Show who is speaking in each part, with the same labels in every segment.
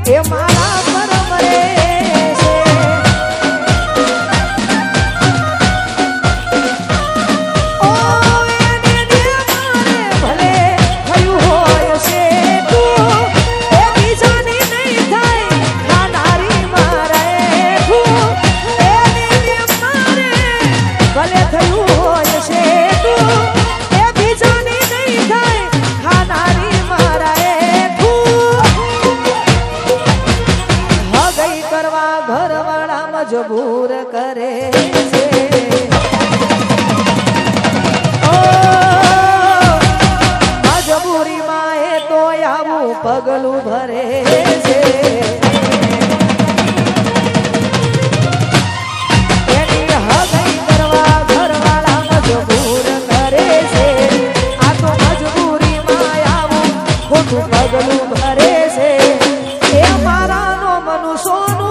Speaker 1: એ મારા પરમરે મજબૂર કરે છે મજબૂરીમાં એ તો આવું પગલું ભરે છે એની હગઈ કરવા ઘરવાળા મજબૂર કરે છે આ તો મજબૂરીમાં આવું ખોટું પગલું ભરે છે એ મારાનો મનુષ્યનું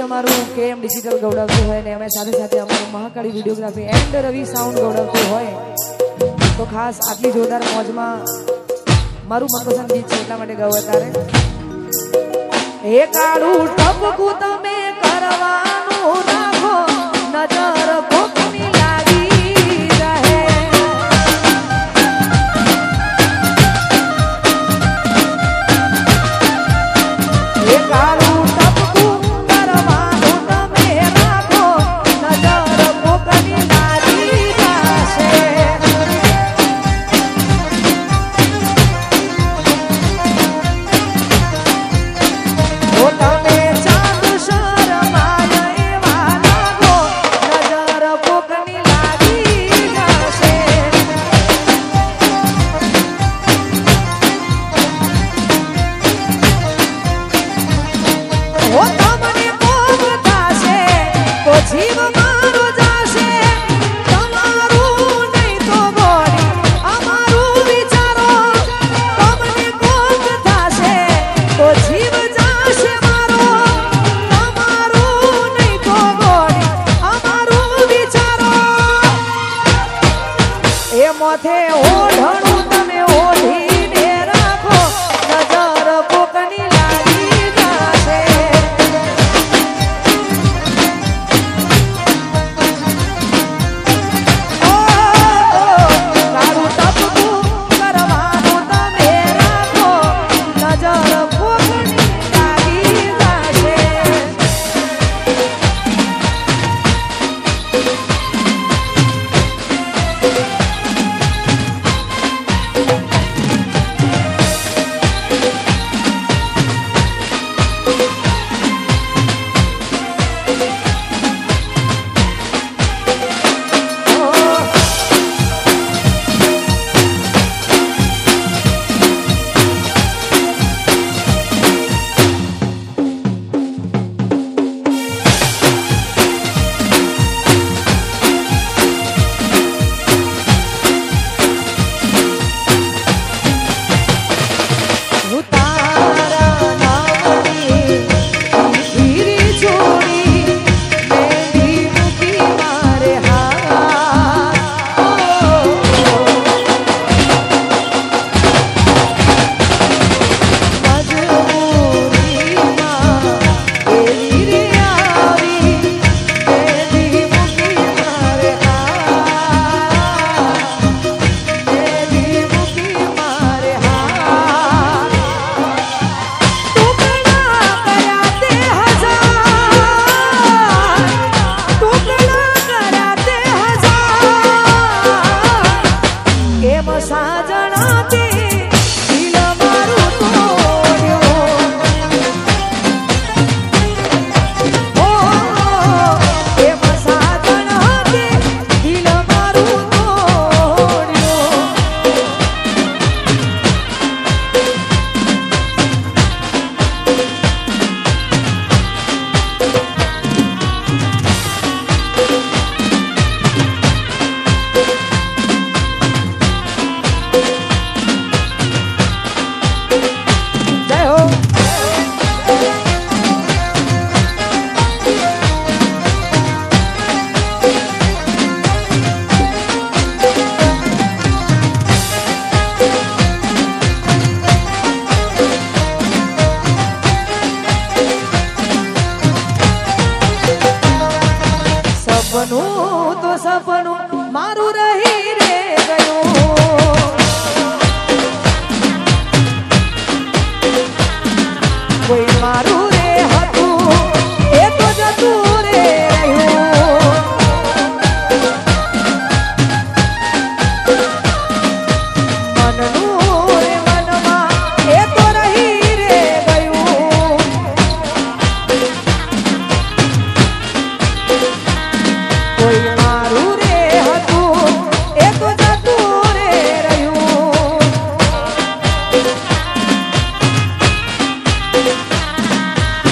Speaker 1: અમારું કેએમ ડિજિટલ ગૌડાવતું હોય ને અમે સાથે સાથે અમારું Mahakali videography and Ravi sound ગૌડાવતું હોય તો ખાસ આટલી જોરદાર મોજમાં મારું મનપસંદ ગીત છે એટલા માટે ગાવ તારે એ કાળું ટપકું તમે કરવાનું રાખો નજર કોકની લાગી રહે એ કાળું મોથે ઓઢણું તમે ઓઢીને રાખો નજર કોકની લાગી જશે કાળું ટપકું કરવાનું તમે રાખો નજર કોકની લાગી જશે સપનું મારું રહી રે ગયું કોઈ મારું રે હતું એ તો જતું રે રહ્યું મનનું રે મનમાં એ તો રહી રે ગયું કોઈ મારું રે હતું એ તો જતું રે રહ્યું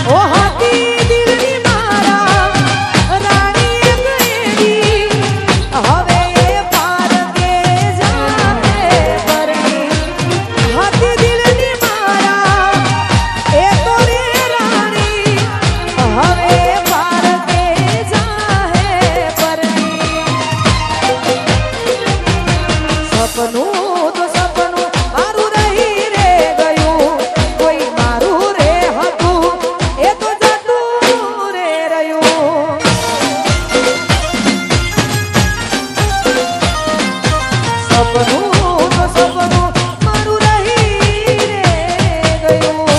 Speaker 1: ઓ હાથી દિલની મારા રાણી ગયેલી હવે એ પાર કે જાને પરણી હાથી દિલની મારા એ તો રે રાણી હવે એ પાર કે જાહે પરણી સપનું તો સપનું મારું રહી રે ગયું કોઈ મારું રે હતું એ તો જતું રે રહ્યું સપનું તો સપનું મારું રહી રે ગયું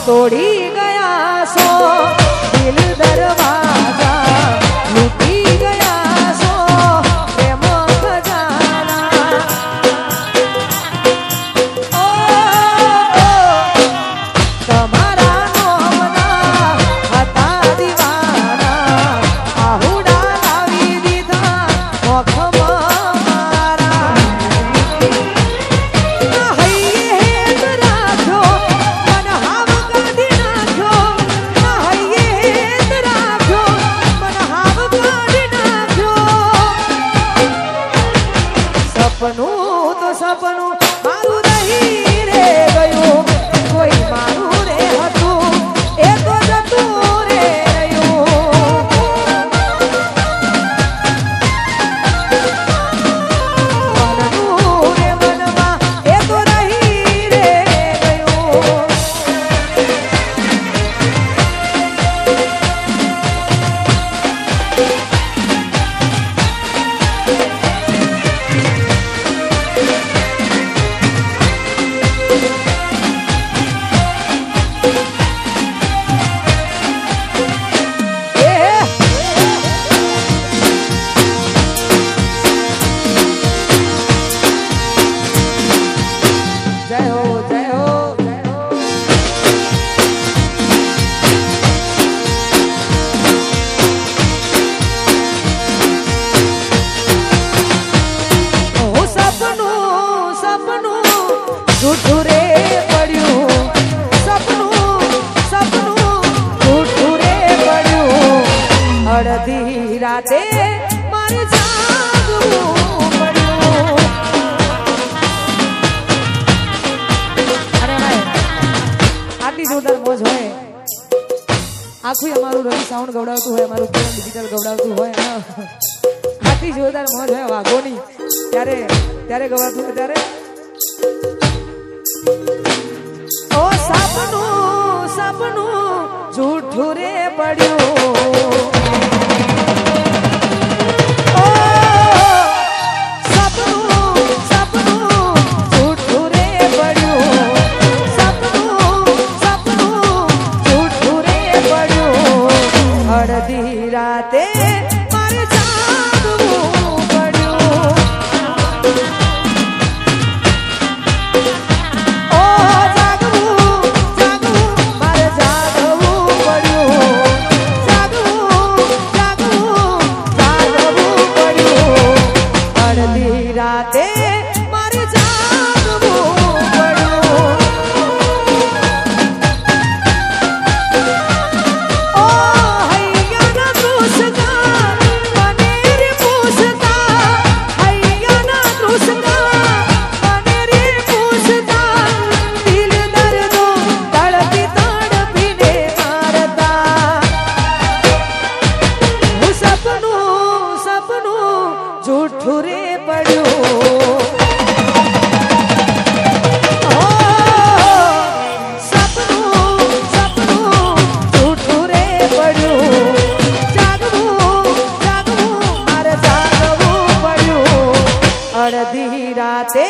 Speaker 1: તોડી ગયા સો દિલ દરવાજા લૂટી ગયા સો પ્રેમ ખજાના ઓ તમારા નોમના હતા દીવાના આહુડા લાવી દીધા મોખમાં મારા હૈયે હેત રાખ્યો મન હાવ કાઢી નાખ્યો હૈયે હેત રાખ્યો મન હાવ કાઢી નાખ્યો સપનું તો સપનું મારું રહી રે ગયું કોઈ મારું રે હતું એ તો જતું રે રહ્યું મનનું રે મનમાં એ તો રહી રે ગયું જય હો જય હો જય હો સપનું સપનું જૂઠું રે પડ્યું સપનું સપનું જૂઠું રે પડ્યું અડધી રાતે મારે જાગવું પડ્યું અરે ભાઈ આટલી જોરદાર મોજ હોય આખું અમારું રવિ સાઉન્ડ ગવડાવતું હોય અમારું કેમ ડિજિટલ ગવડાવતું હોય આટલી જોરદાર મોજ હોય વાઘોની ત્યારે ત્યારે ગવાતું હોય ત્યારે ઓ સપનું સપનું જૂઠું રે પડ્યું ઓ સપનું સપનું જૂઠું રે પડ્યું સપનું સપનું જૂઠું રે પડ્યું અડધી રાતે મારે જાગવું પડ્યું ઓ જાગવું જાગવું મારે જાગવું પડ્યું અડધી રાતે